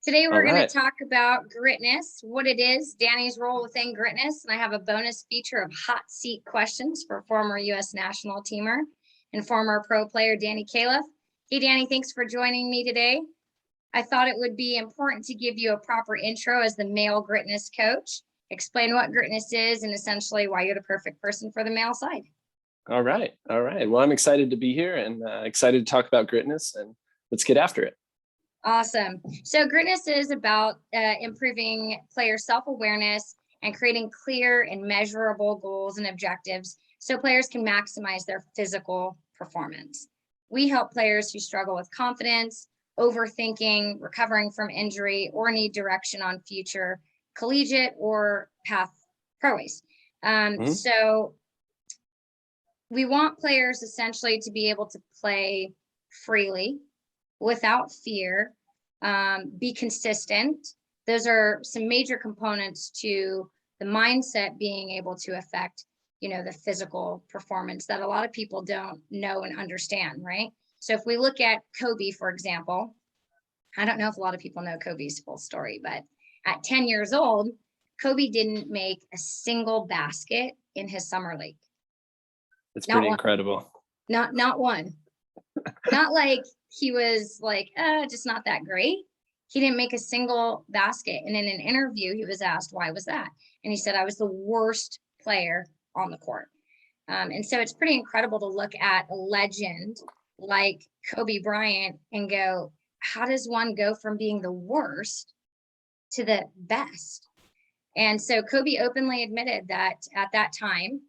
Today, All we're going right. to talk about GRITNESS, what it is, Danny's role within GRITNESS, and I have a bonus feature of hot seat questions for former U.S. national teamer and former pro player Danny Califf. Hey, Danny, thanks for joining me today. I thought it would be important to give you a proper intro as the male GRITNESS coach, explain what GRITNESS is, and essentially why you're the perfect person for the male side. All right. All right. Well, I'm excited to be here and excited to talk about GRITNESS, and let's get after it. Awesome. So GRITNESS is about improving player self-awareness and creating clear and measurable goals and objectives so players can maximize their physical performance. We help players who struggle with confidence, overthinking, recovering from injury, or need direction on future collegiate or path pro-ways. So we want players essentially to be able to play freely, without fear, be consistent. Those are some major components to the mindset being able to affect, the physical performance that a lot of people don't know and understand, right? So if we look at Kobe, for example, I don't know if a lot of people know Kobe's full story, but at 10 years old, Kobe didn't make a single basket in his summer league. It's pretty incredible. Not one. Not like he was like, just not that great. He didn't make a single basket. And in an interview, he was asked, why was that? And he said, I was the worst player on the court. And so it's pretty incredible to look at a legend like Kobe Bryant and go, how does one go from being the worst to the best? And so Kobe openly admitted that at that time,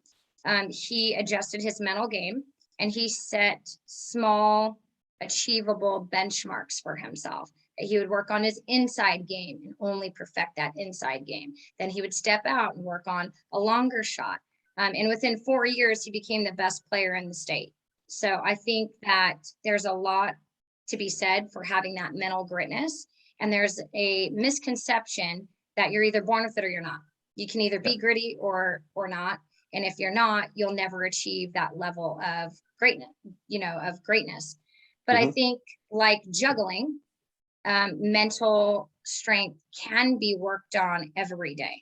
he adjusted his mental game and he set small, achievable benchmarks for himself. He would work on his inside game and only perfect that inside game. Then he would step out and work on a longer shot. And within 4 years, he became the best player in the state. So I think that there's a lot to be said for having that mental GRITNESS. And there's a misconception that you're either born with it or you're not. You can either be gritty or not. And if you're not, you'll never achieve that level of greatness, But I think like juggling, mental strength can be worked on every day.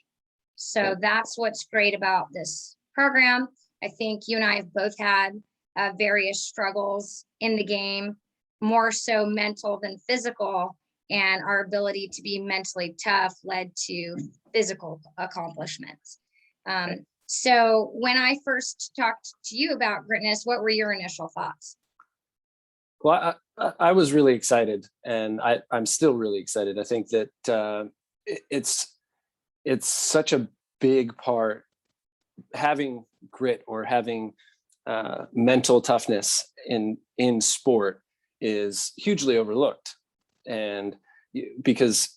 So that's what's great about this program. I think you and I have both had various struggles in the game, more so mental than physical. And our ability to be mentally tough led to physical accomplishments. So when I first talked to you about GRITNESS, what were your initial thoughts? Well, I was really excited, and I'm still really excited. I think that it's such a big part. Having grit or having mental toughness in sport is hugely overlooked, and because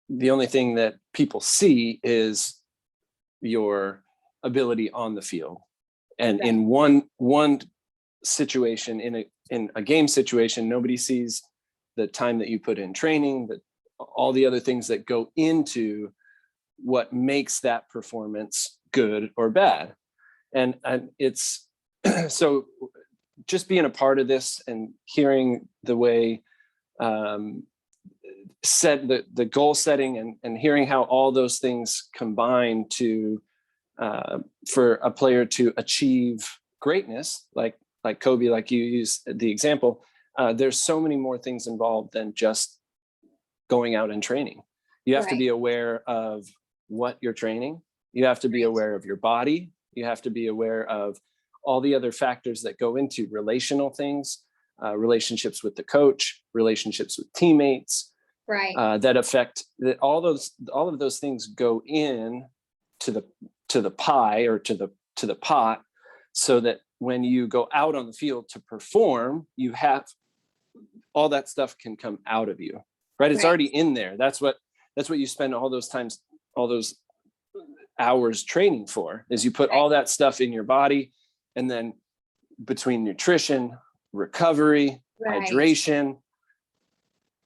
the only thing that people see is your ability on the field, and in one situation, in a game situation, nobody sees the time that you put in training, that all the other things that go into what makes that performance good or bad. And it's so just being a part of this and hearing the way set the goal setting and hearing how all those things combine to for a player to achieve greatness, like Kobe, like you use the example, there's so many more things involved than just going out and training. You have to be aware of what you're training. You have to be aware of your body. You have to be aware of all the other factors that go into relational things, relationships with the coach, relationships with teammates, that affect that. All of those things go in to the pie or to the pot, so that when you go out on the field to perform, you have all that stuff can come out of you, right? It's already in there. That's what you spend all those hours training for, is you put all that stuff in your body. And then between nutrition, recovery, hydration,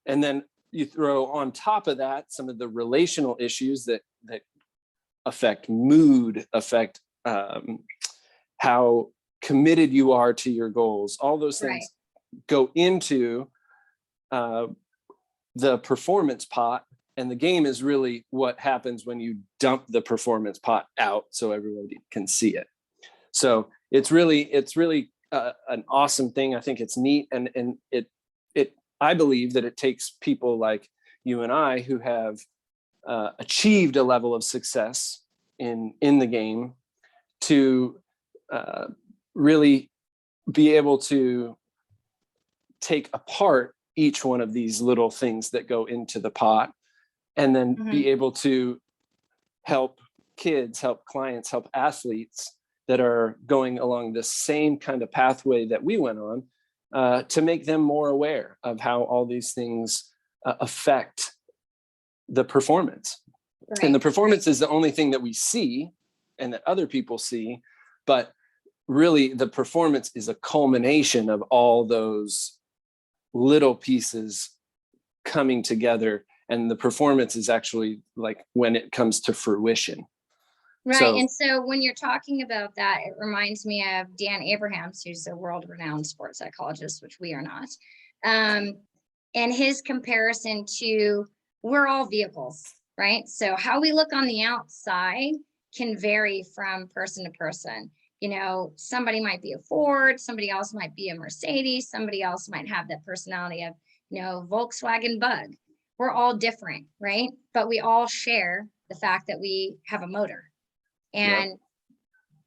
and then you throw on top of that some of the relational issues that affect mood, affect how committed you are to your goals. All those things go into the performance pot And the game is really what happens when you dump the performance pot out so everybody can see it. So it's really an awesome thing. I think it's neat, and I believe that it takes people like you and I who have achieved a level of success in the game to really be able to take apart each one of these little things that go into the pot, and then be able to help kids, help clients, help athletes that are going along the same kind of pathway that we went on, to make them more aware of how all these things affect the performance. Right. And the performance is the only thing that we see and that other people see, but really the performance is a culmination of all those little pieces coming together, and the performance is actually like when it comes to fruition. Right. And so when you're talking about that, it reminds me of Dan Abrahams, who's a world-renowned sports psychologist, which we are not. And his comparison to, we're all vehicles, right? So how we look on the outside can vary from person to person. You know, somebody might be a Ford, somebody else might be a Mercedes, somebody else might have that personality of, you know, Volkswagen Bug. We're all different, right? But we all share the fact that we have a motor. And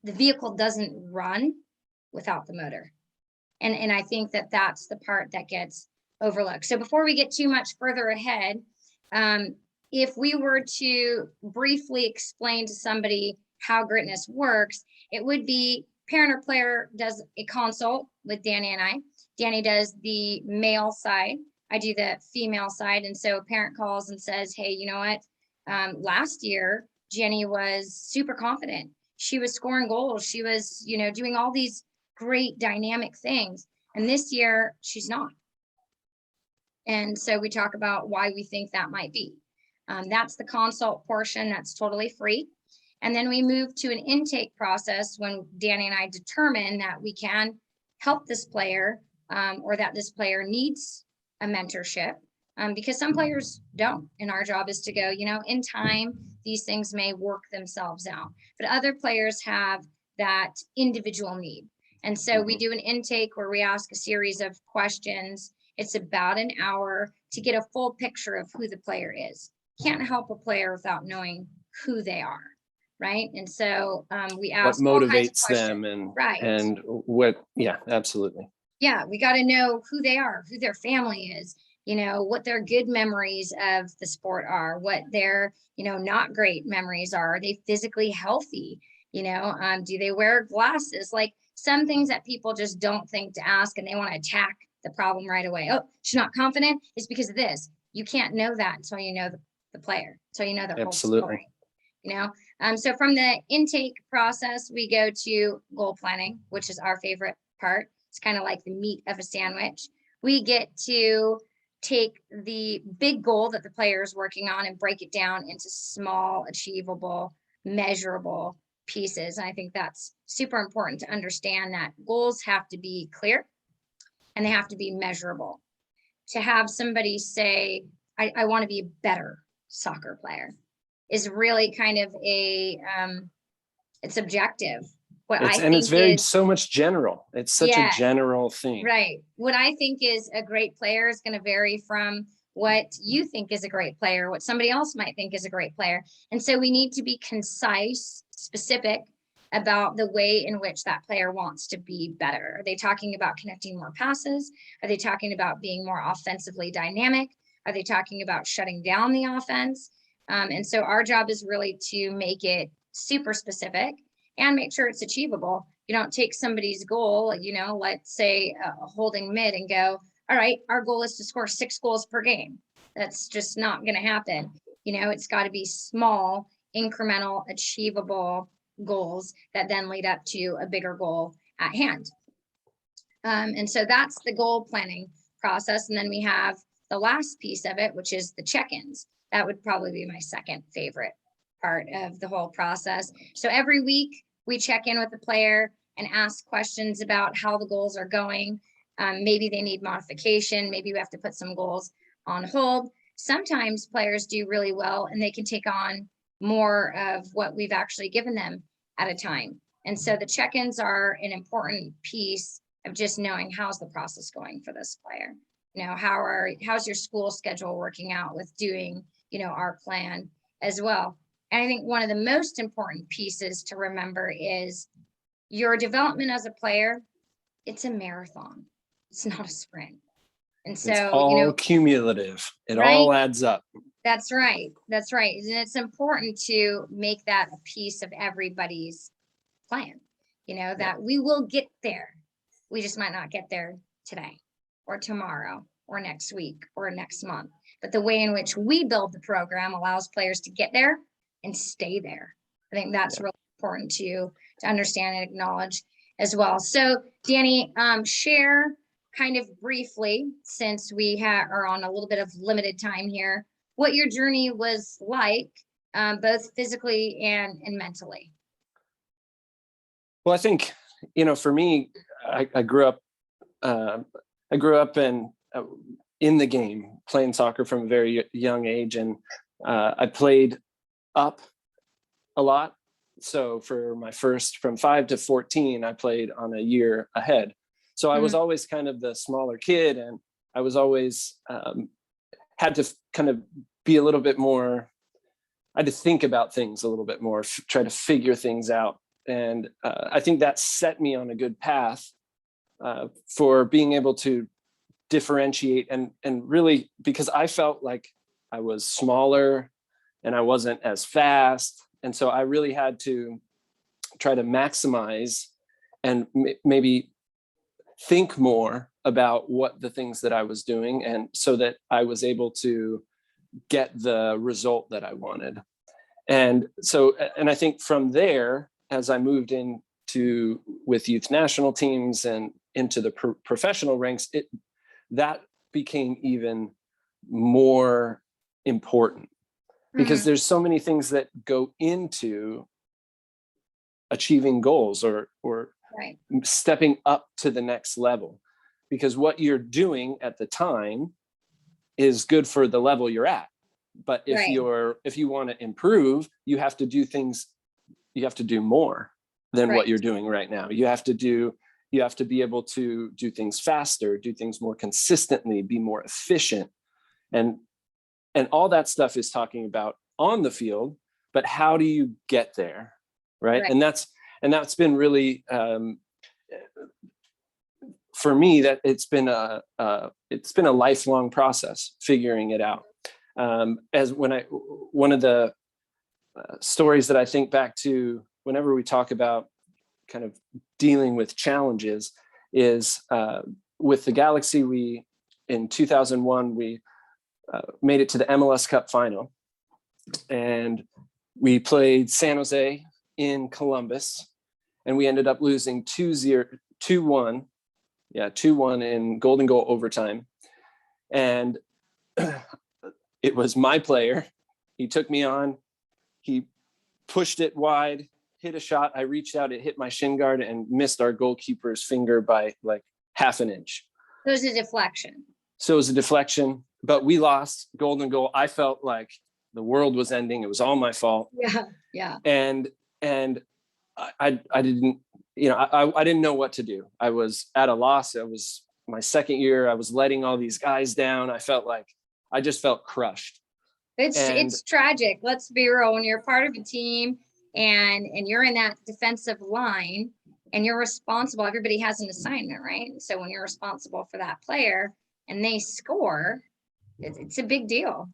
the vehicle doesn't run without the motor. And I think that that's the part that gets overlooked. So before we get too much further ahead, if we were to briefly explain to somebody how GRITNESS works, it would be parent or player does a consult with Danny and I. Danny does the male side. I do the female side. And so a parent calls and says, hey, you know what? Last year, Jenny was super confident. She was scoring goals. She was, you know, doing all these great dynamic things. And this year, she's not. And so we talk about why we think that might be. That's the consult portion. That's totally free. And then we move to an intake process when Danny and I determine that we can help this player, or that this player needs a mentorship, because some players don't. And our job is to go, you know, in time, these things may work themselves out. But other players have that individual need. And so we do an intake where we ask a series of questions. It's about an hour to get a full picture of who the player is. Can't help a player without knowing who they are. Right. And so we ask what motivates them and what, absolutely. Yeah, we got to know who they are, who their family is, you know, what their good memories of the sport are, what their, you know, not great memories are. Are they physically healthy? You know, do they wear glasses? Like some things that people just don't think to ask, and they want to attack the problem right away. Oh, she's not confident. It's because of this. You can't know that until you know the player, until you know their whole story. You know, so from the intake process, we go to goal planning, which is our favorite part. It's kind of like the meat of a sandwich. We get to take the big goal that the player is working on and break it down into small, achievable, measurable pieces. And I think that's super important to understand that goals have to be clear and they have to be measurable. To have somebody say, I want to be a better soccer player, is really kind of a, it's objective. It's very so much general. It's such a general thing. Right. What I think is a great player is going to vary from what you think is a great player, what somebody else might think is a great player. And so we need to be concise, specific about the way in which that player wants to be better. Are they talking about connecting more passes? Are they talking about being more offensively dynamic? Are they talking about shutting down the offense? And so our job is really to make it super specific and make sure it's achievable. You don't take somebody's goal, you know, let's say a holding mid, and go, all right, our goal is to score 6 goals per game. That's just not going to happen. You know, it's got to be small, incremental, achievable goals that then lead up to a bigger goal at hand. And so that's the goal planning process. And then we have the last piece of it, which is the check-ins. That would probably be my second favorite part of the whole process. So every week we check in with the player and ask questions about how the goals are going. Maybe they need modification. Maybe we have to put some goals on hold. sometimes players do really well and they can take on more of what we've actually given them at a time. And so the check-ins are an important piece of just knowing how's the process going for this player. You know, how's your school schedule working out with doing, you know, our plan as well. And I think one of the most important pieces to remember is your development as a player, it's a marathon. It's not a sprint. And so, it's all, you know, cumulative. It right? all adds up. That's right. That's right. And it's important to make that a piece of everybody's plan, you know, that we will get there. We just might not get there today or tomorrow or next week or next month. But the way in which we build the program allows players to get there and stay there. I think that's really important to understand and acknowledge as well. So Danny, share kind of briefly, since we are on a little bit of limited time here, what your journey was like, both physically and mentally. Well, I think, you know, for me, I grew up in the game, playing soccer from a very young age, and I played up a lot. So for my first, from 5 to 14, I played on a year ahead. So I was always kind of the smaller kid, and I was always had to kind of be a little bit more, I had to think about things a little bit more, try to figure things out. And I think that set me on a good path for being able to differentiate and really, because I felt like I was smaller and I wasn't as fast. And so I really had to try to maximize and maybe think more about what the things that I was doing, and so that I was able to get the result that I wanted. And so, and I think from there, as I moved into with youth national teams and into the professional ranks, that became even more important, because there's so many things that go into achieving goals or right. stepping up to the next level, because what you're doing at the time is good for the level you're at. But if if you want to improve, you have to do things, you have to do more than what you're doing right now. You have to be able to do things faster, do things more consistently, be more efficient. And all that stuff is talking about on the field, but how do you get there? Right. And that's been really, for me, that it's been a lifelong process figuring it out. One of the stories that I think back to whenever we talk about kind of dealing with challenges is with the Galaxy, in 2001, we made it to the MLS Cup final, and we played San Jose in Columbus, and we ended up losing 2-1 in golden goal overtime. And it was my player. He took me on, he pushed it wide, hit a shot. I reached out, it hit my shin guard and missed our goalkeeper's finger by like half an inch. So it was a deflection. So it was a deflection, but we lost, golden goal. I felt like the world was ending. It was all my fault. Yeah. And I didn't, I didn't know what to do. I was at a loss. It was my second year. I was letting all these guys down. I just felt crushed. It's tragic. Let's be real. When you're part of a team and you're in that defensive line and you're responsible, everybody has an assignment, right? So when you're responsible for that player and they score, it's a big deal,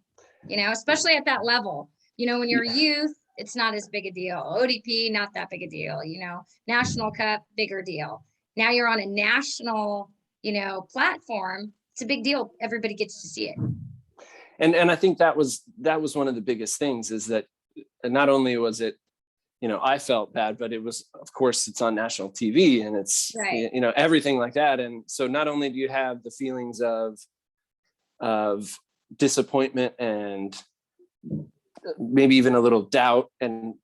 especially at that level. When you're youth, it's not as big a deal. ODP, not that big a deal. National Cup, bigger deal. Now you're on a national, platform. It's a big deal. Everybody gets to see it. And I think that was one of the biggest things, is that not only was it, I felt bad, but it was, of course, it's on national TV and it's, everything like that. And so not only do you have the feelings of disappointment and maybe even a little doubt and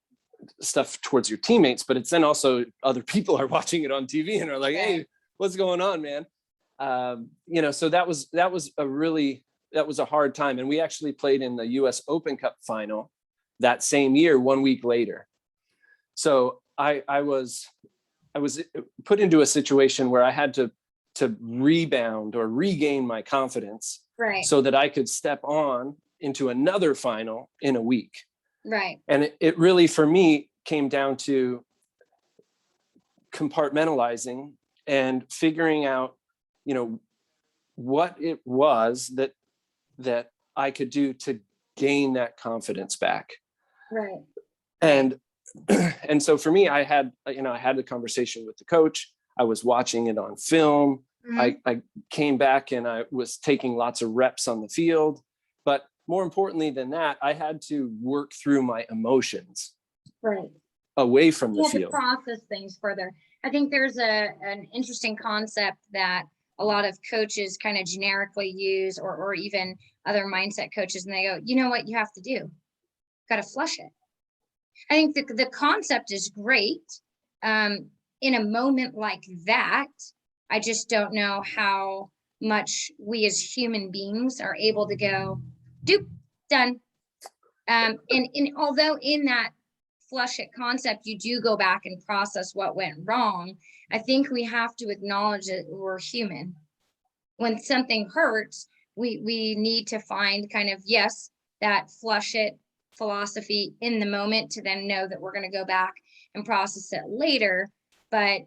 stuff towards your teammates, but it's then also other people are watching it on TV and are like, hey, what's going on, man? So that was a really, a hard time. And we actually played in the US Open Cup final that same year, 1 week later. So I was put into a situation where I had to rebound or regain my confidence, Right. so that I could step on into another final in a week. Right. And it really, for me, came down to compartmentalizing and figuring out, what it was that I could do to gain that confidence back. Right. And so for me, I had the conversation with the coach. I was watching it on film. Mhm. I came back and I was taking lots of reps on the field. But more importantly than that, I had to work through my emotions Right. away from the You have to field. process things further. I think there's an interesting concept that a lot of coaches kind of generically use, or even other mindset coaches, and they go, you know what you have to do? Got to flush it. I think the concept is great. In a moment like that, I just don't know how much we as human beings are able to go, doop, done. And although in that flush it concept, you do go back and process what went wrong, I think we have to acknowledge that we're human. When something hurts, we need to find kind of, yes, that flush it philosophy in the moment, to then know that we're going to go back and process it later. But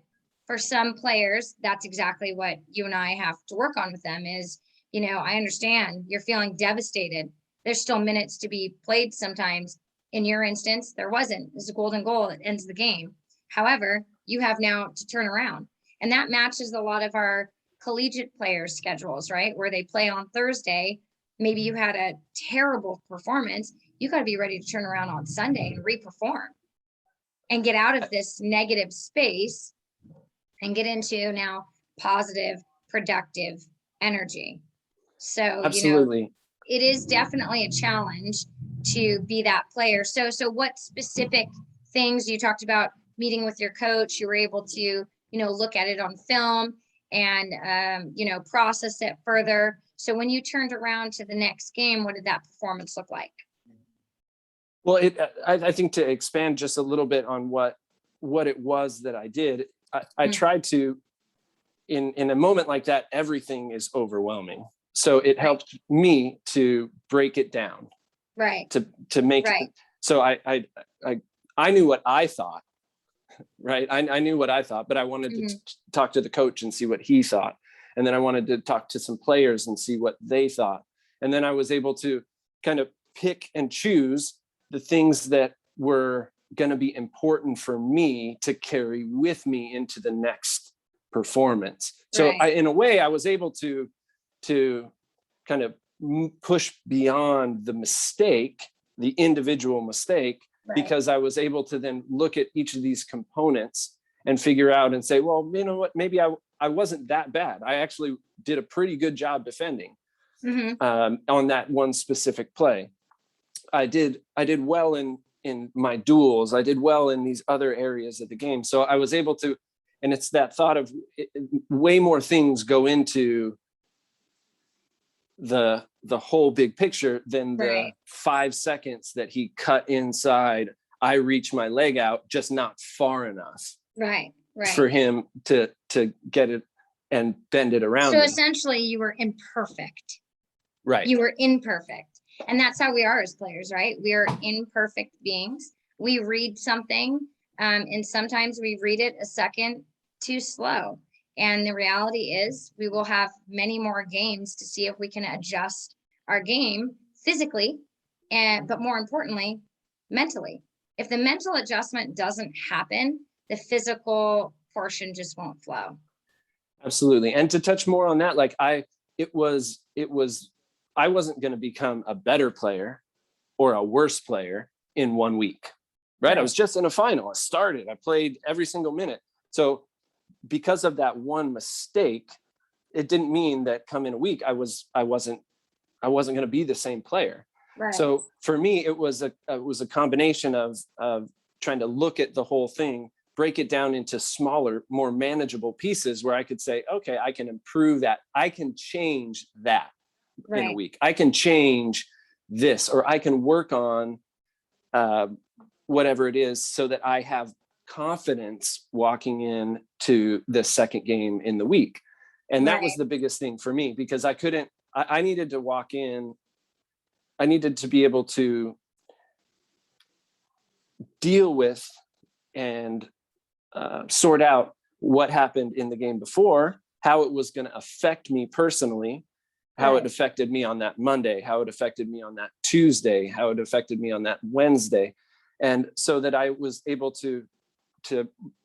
for some players, that's exactly what you and I have to work on with them is, I understand you're feeling devastated. There's still minutes to be played sometimes. In your instance, there wasn't. It's a golden goal that ends the game. However, you have now to turn around. And that matches a lot of our collegiate players' schedules, right? Where they play on Thursday. Maybe you had a terrible performance. You got to be ready to turn around on Sunday and re-perform and get out of this negative space and get into now positive, productive energy. So, Absolutely. it is definitely a challenge to be that player. So what specific things you talked about meeting with your coach, you were able to, look at it on film and, process it further. So when you turned around to the next game, what did that performance look like? Well, I think to expand just a little bit on what it was that I did, I tried to, in a moment like that, everything is overwhelming. So it helped me to break it down. Right. To make it. So I knew what I thought, right? I knew what I thought, but I wanted to talk to the coach and see what he thought. And then I wanted to talk to some players and see what they thought. And then I was able to kind of pick and choose the things that were going to be important for me to carry with me into the next performance. So in a way, I was able to kind of push beyond the mistake, the individual mistake, because I was able to then look at each of these components and figure out and say, well, you know what, maybe I wasn't that bad. I actually did a pretty good job defending on that one specific play. I did well in my duels. I did well in these other areas of the game. So I was able to, and it's that thought of way more things go into the whole big picture than the 5 seconds that he cut inside. I reached my leg out just not far enough for him to get it and bend it around. So essentially you were imperfect. Right. You were imperfect. And that's how we are as players, right? We are imperfect beings. We read something and sometimes we read it a second too slow. And the reality is we will have many more games to see if we can adjust our game physically, but more importantly, mentally. If the mental adjustment doesn't happen, the physical portion just won't flow. Absolutely. And to touch more on that, like I wasn't going to become a better player or a worse player in 1 week, right? I was just in a final. I played every single minute. So because of that one mistake, it didn't mean that come in a week, I wasn't going to be the same player. Right. So for me, it was a combination of trying to look at the whole thing, break it down into smaller, more manageable pieces where I could say, okay, I can improve that. I can change that. in a week. I can change this, or I can work on whatever it is so that I have confidence walking in to the second game in the week. And that was the biggest thing for me, because I needed to walk in. I needed to be able to deal with and sort out what happened in the game before, how it was going to affect me personally, how it affected me on that Monday, how it affected me on that Tuesday, how it affected me on that Wednesday. And so that I was able to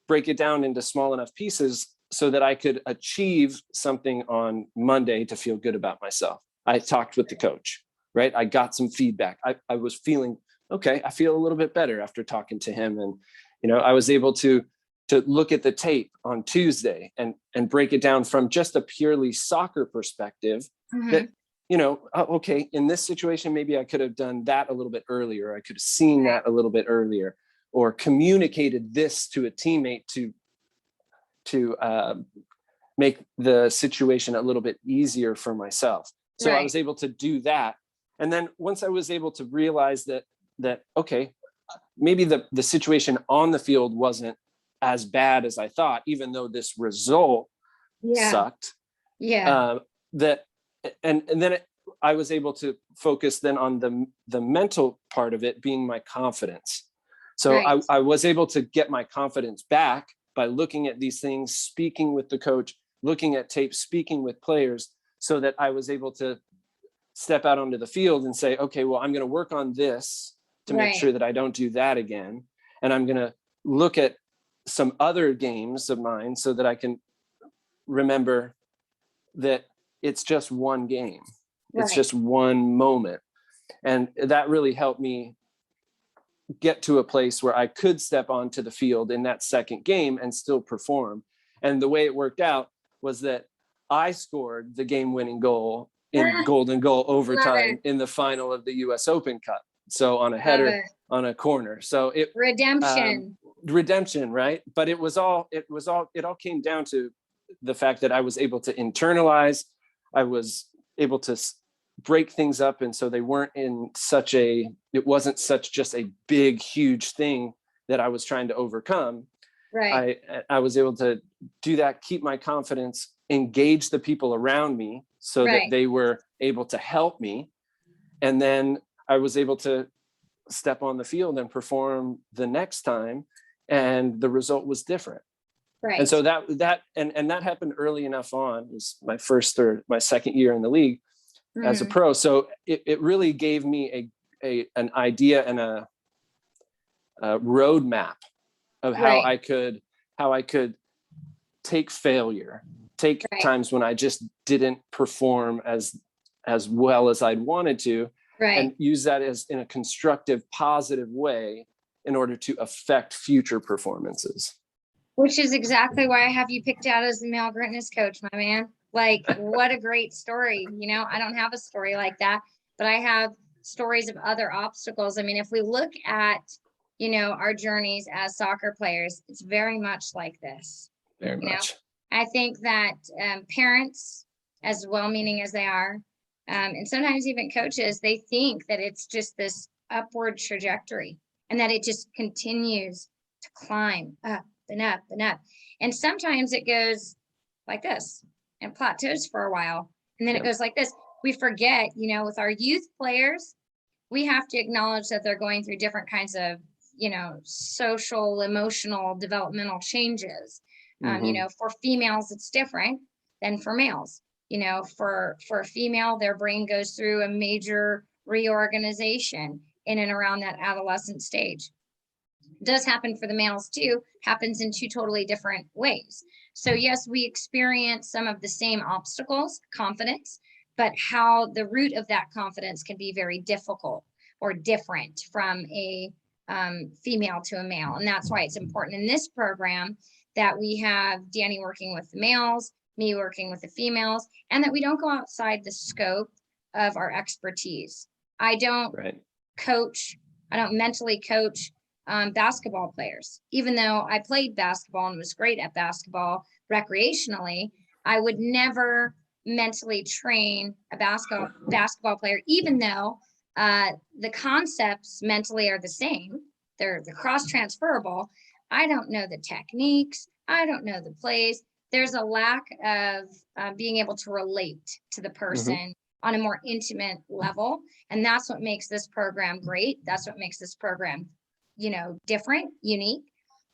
break it down into small enough pieces so that I could achieve something on Monday to feel good about myself. I talked with the coach, right? I got some feedback. I was feeling, okay, I feel a little bit better after talking to him. And, I was able to look at the tape on Tuesday and break it down from just a purely soccer perspective that, okay, in this situation, maybe I could have done that a little bit earlier. I could have seen that a little bit earlier, or communicated this to a teammate to make the situation a little bit easier for myself. So I was able to do that. And then once I was able to realize that, okay, maybe the situation on the field wasn't as bad as I thought, even though this result sucked. And then I was able to focus then on the mental part of it being my confidence. So I was able to get my confidence back by looking at these things, speaking with the coach, looking at tape, speaking with players, so that I was able to step out onto the field and say, okay, well, I'm going to work on this to make sure that I don't do that again. And I'm going to look at some other games of mine so that I can remember that it's just one game. It's just one moment. And that really helped me get to a place where I could step onto the field in that second game and still perform. And the way it worked out was that I scored the game-winning goal in golden goal overtime in the final of the US Open Cup. So on a header on a corner. So it redemption, right? But it all came down to the fact that I was able to internalize, I was able to break things up. And so they weren't it wasn't just a big, huge thing that I was trying to overcome. I was able to do that, keep my confidence, engage the people around me so that they were able to help me. And then I was able to step on the field and perform the next time. And the result was different. And so that happened early enough on. It was my first or my second year in the league as a pro. So it really gave me an idea and a roadmap of how I could take failure, take times when I just didn't perform as well as I'd wanted to, and use that as in a constructive, positive way in order to affect future performances. Which is exactly why I have you picked out as the male greatness coach, my man. Like, what a great story. I don't have a story like that, but I have stories of other obstacles. I mean, if we look at, our journeys as soccer players, it's very much like this. Very much. I think that parents, as well-meaning as they are, and sometimes even coaches, they think that it's just this upward trajectory and that it just continues to climb up and up and up. And sometimes it goes like this and plateaus for a while. And then it goes like this. We forget, with our youth players, we have to acknowledge that they're going through different kinds of, social, emotional, developmental changes. For females, it's different than for males. For a female, their brain goes through a major reorganization in and around that adolescent stage. It does happen for the males too, happens in two totally different ways. So yes, we experience some of the same obstacles, confidence, but how the root of that confidence can be very difficult or different from a female to a male. And that's why it's important in this program that we have Danny working with the males, me working with the females, and that we don't go outside the scope of our expertise. I don't coach, I don't mentally coach basketball players. Even though I played basketball and was great at basketball recreationally, I would never mentally train a basketball player, even though the concepts mentally are the same. They're cross transferable. I don't know the techniques. I don't know the plays. There's a lack of being able to relate to the person on a more intimate level. And that's what makes this program great. That's what makes this program, different, unique,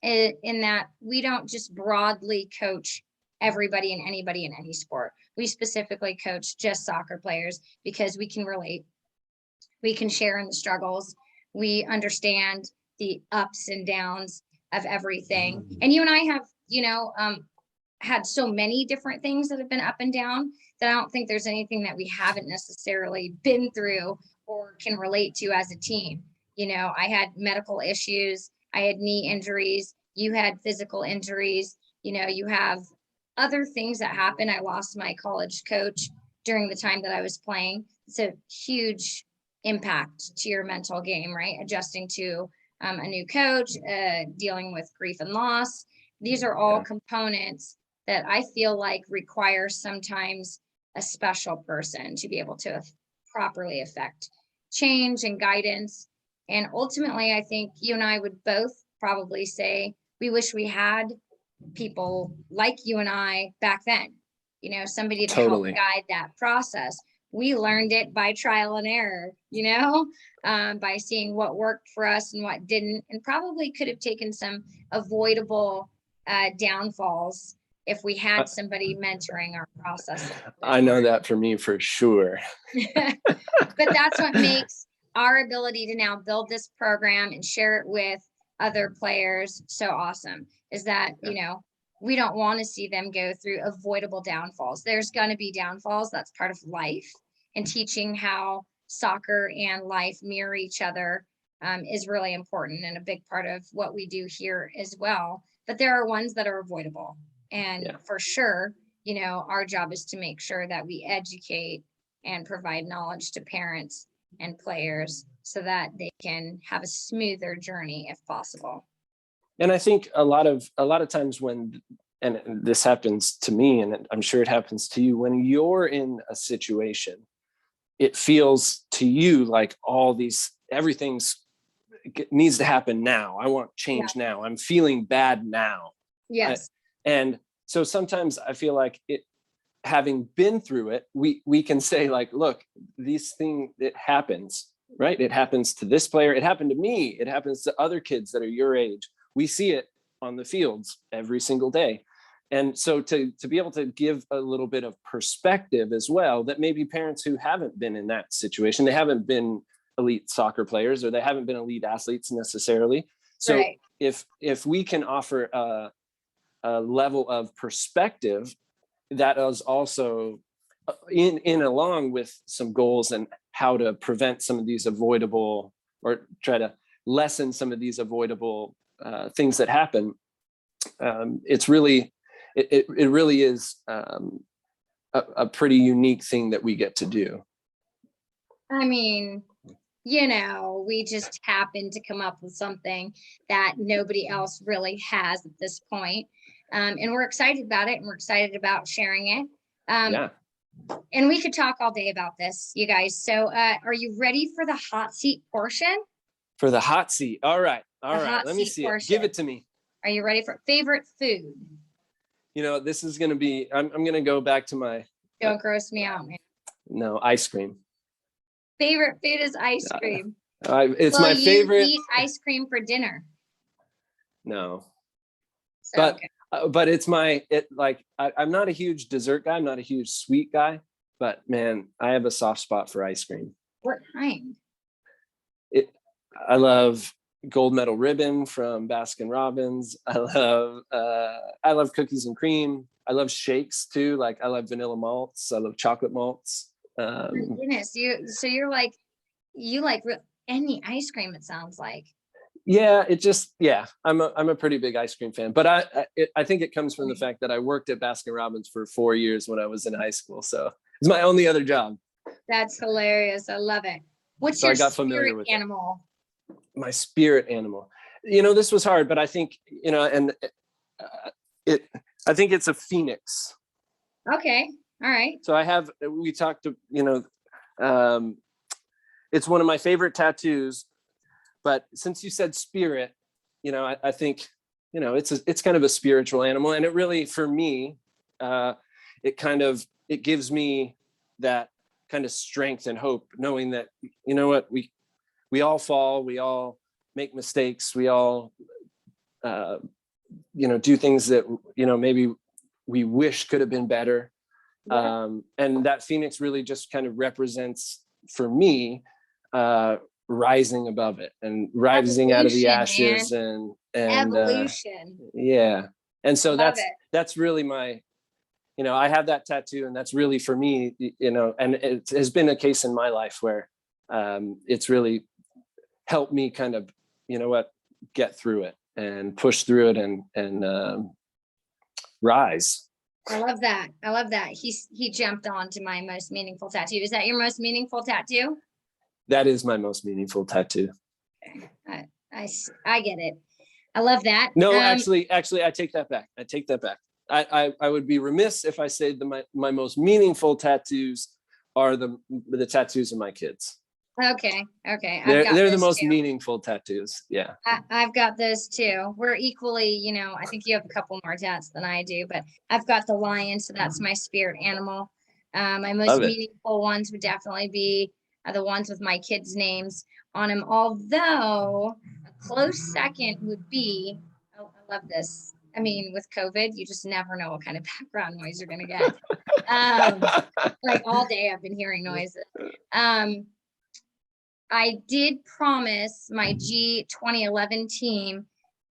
in that we don't just broadly coach everybody and anybody in any sport. We specifically coach just soccer players because we can relate. We can share in the struggles. We understand the ups and downs of everything. And you and I have, had so many different things that have been up and down that I don't think there's anything that we haven't necessarily been through or can relate to as a team. I had medical issues. I had knee injuries. You had physical injuries. You have other things that happen. I lost my college coach during the time that I was playing. It's a huge impact to your mental game, right? Adjusting to a new coach, dealing with grief and loss. These are all components that I feel like require sometimes a special person to be able to properly affect change and guidance. And ultimately, I think you and I would both probably say we wish we had people like you and I back then, somebody to help guide that process. We learned it by trial and error, by seeing what worked for us and what didn't, and probably could have taken some avoidable downfalls if we had somebody mentoring our process. I know that for me for sure. But that's what makes our ability to now build this program and share it with other players so awesome, is that, we don't want to see them go through avoidable downfalls. There's going to be downfalls. That's part of life, and teaching how soccer and life mirror each other is really important and a big part of what we do here as well. But there are ones that are avoidable. And for sure, our job is to make sure that we educate and provide knowledge to parents and players so that they can have a smoother journey if possible. And I think a lot of times when, and this happens to me, and I'm sure it happens to you, when you're in a situation, it feels to you like everything needs to happen now. I want change now. I'm feeling bad now. Yes. And so sometimes I feel like having been through it, we can say like, look, it happens, right? It happens to this player. It happened to me. It happens to other kids that are your age. We see it on the fields every single day. And so to be able to give a little bit of perspective as well, that maybe parents who haven't been in that situation, they haven't been elite soccer players, or they haven't been elite athletes necessarily. So if we can offer a level of perspective that is also in along with some goals and how to prevent some of these avoidable, or try to lessen some of these avoidable things that happen, it really is a pretty unique thing that we get to do. I mean, we just happen to come up with something that nobody else really has at this point. And we're excited about it, and we're excited about sharing it. And we could talk all day about this, you guys. So are you ready for the hot seat portion? For the hot seat. All right. Let me see it. Give it to me. Are you ready for favorite food? This is going to be, I'm going to go back to my. Don't gross me out, man. No, ice cream. Favorite food is ice cream. It's my favorite. Eat ice cream for dinner? No. So, but it's I'm not a huge dessert guy. I'm not a huge sweet guy, but man, I have a soft spot for ice cream. What kind? I love gold medal ribbon from Baskin Robbins. I love cookies and cream. I love shakes too. Like I love vanilla malts. I love chocolate malts. My goodness, you like any ice cream, it sounds like. Yeah, I'm a pretty big ice cream fan, but I think it comes from the fact that I worked at Baskin Robbins for 4 years when I was in high school. So it's my only other job. That's hilarious. I love it. What's your spirit animal? My spirit animal. This was hard, but I think, I think it's a phoenix. Okay. All right. So we talked to, it's one of my favorite tattoos, but since you said spirit, I think, it's kind of a spiritual animal. And it really, for me, it gives me that kind of strength and hope, knowing that, we all fall, we all make mistakes, we all, do things that, maybe we wish could have been better. Yeah. And that Phoenix really just kind of represents, for me, rising above it and rising out of the ashes, man. and Evolution. yeah. And so Love that's really my, I have that tattoo, and that's really for me, and it has been a case in my life where it's really helped me kind of, get through it and push through it and rise. I love that. I love that. He jumped on to my most meaningful tattoo. Is that your most meaningful tattoo? That is my most meaningful tattoo. I get it. I love that. No, actually, I take that back. I would be remiss if I said that my most meaningful tattoos are the tattoos of my kids. Okay. They're the most meaningful tattoos. Yeah. I've got those too. We're equally, I think you have a couple more tats than I do, but I've got the lion, so that's my spirit animal. My most meaningful ones would definitely be the ones with my kids' names on them. Although a close second would be, I love this. I mean, with COVID, you just never know what kind of background noise you're gonna get. Like all day, I've been hearing noises. I did promise my G 2011 team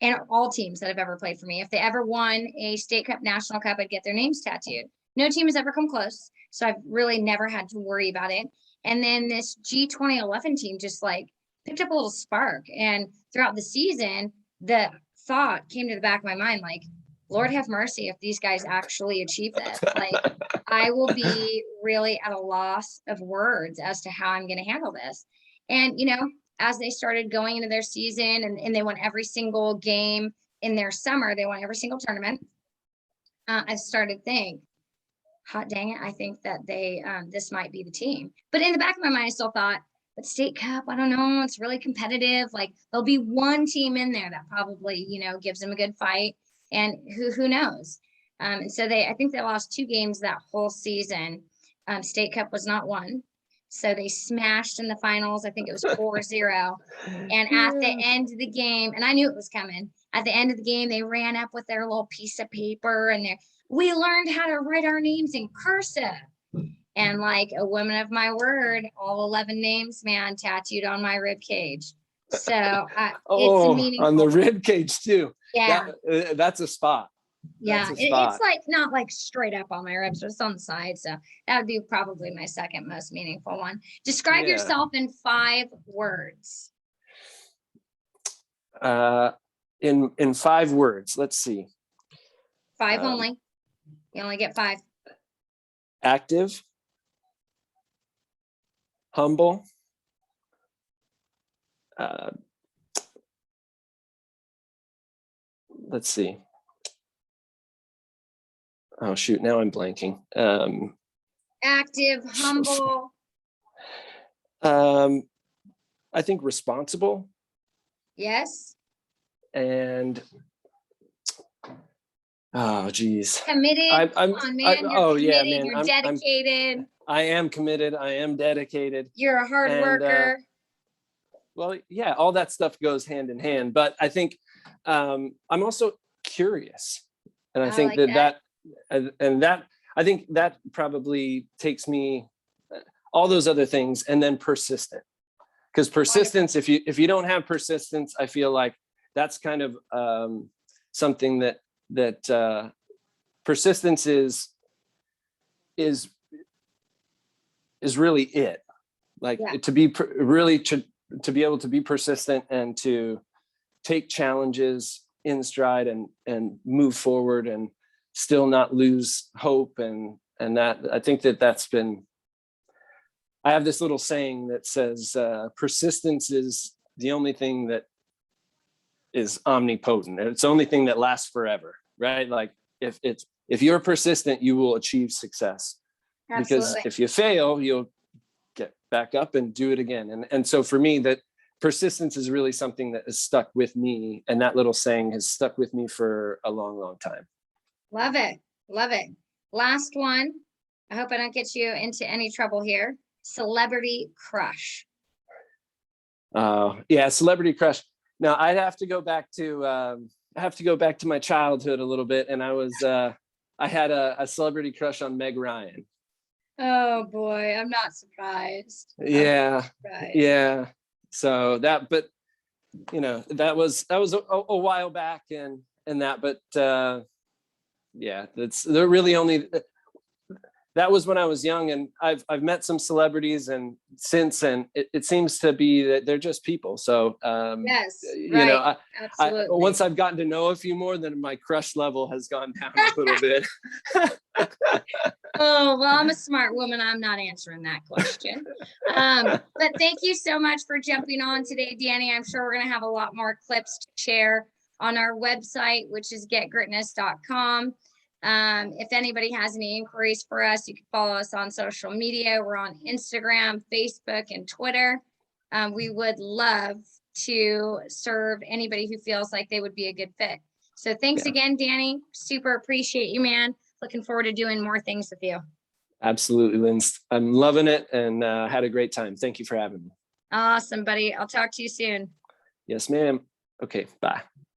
and all teams that have ever played for me, if they ever won a state cup, national cup, I'd get their names tattooed. No team has ever come close, so I've really never had to worry about it. And then this G 2011 team just like picked up a little spark. And throughout the season, the thought came to the back of my mind, like, Lord have mercy if these guys actually achieve this. Like, I will be really at a loss of words as to how I'm going to handle this. And, as they started going into their season and they won every single game in their summer, they won every single tournament. I started to think, hot dang it, I think that this might be the team. But in the back of my mind, I still thought, but state cup, I don't know, it's really competitive. Like, there'll be one team in there that probably, gives them a good fight. And who knows? And so I think they lost 2 games that whole season. State cup was not won. So they smashed in the finals. I think it was 4-0. And at the end of the game, and I knew it was coming, at the end of the game, they ran up with their little piece of paper and we learned how to write our names in cursive. And like a woman of my word, all 11 names, man, tattooed on my rib cage. So it's meaningful. On the rib cage too. Yeah. That's a spot. Yeah, it's like not like straight up on my ribs, but it's on the side. So that would be probably my second most meaningful one. Describe yourself in 5 words. In 5 words, let's see. 5 only. You only get 5. Active, humble, let's see. Oh shoot, now I'm blanking. Active, humble. I think responsible. Yes. And oh geez. Committed. Come on, man. You're committed. You're dedicated. I am committed. I am dedicated. You're a hard worker. Well, yeah, all that stuff goes hand in hand. But I think I'm also curious. And I think like that I think that probably takes me all those other things, and then persistent. Because persistence, if you don't have persistence, I feel like that's kind of something that persistence is really it. Like to be really to be able to be persistent and to take challenges in stride and move forward and still not lose hope, and that I think that's been. I have this little saying that says persistence is the only thing that is omnipotent. It's the only thing that lasts forever, right? Like if you're persistent, you will achieve success. because Absolutely. if you fail, you'll get back up and do it again. And so for me, that persistence is really something that has stuck with me. And that little saying has stuck with me for a long, long time. Love it. Love it. Last one. I hope I don't get you into any trouble here. Celebrity crush. Yeah, celebrity crush. Now I'd have to go back to my childhood a little bit, and I had a celebrity crush on Meg Ryan. Oh boy, I'm not surprised. Yeah, Right. yeah. So that, but that was a while back, and that, but yeah, they're really only. That was when I was young, and I've met some celebrities, and since, and it seems to be that they're just people. So Yes, right. I Absolutely. once I've gotten to know a few more, then my crush level has gone down a little bit. Oh, well, I'm a smart woman. I'm not answering that question. But thank you so much for jumping on today, Danny. I'm sure we're going to have a lot more clips to share on our website, which is getgritness.com. If anybody has any inquiries for us, you can follow us on social media. We're on Instagram, Facebook, and Twitter. We would love to serve anybody who feels like they would be a good fit. So thanks again, Danny. Super appreciate you, man. Looking forward to doing more things with you. Absolutely, Lynn. I'm loving it, and had a great time. Thank you for having me. Awesome, buddy. I'll talk to you soon. Yes, ma'am. Okay, bye.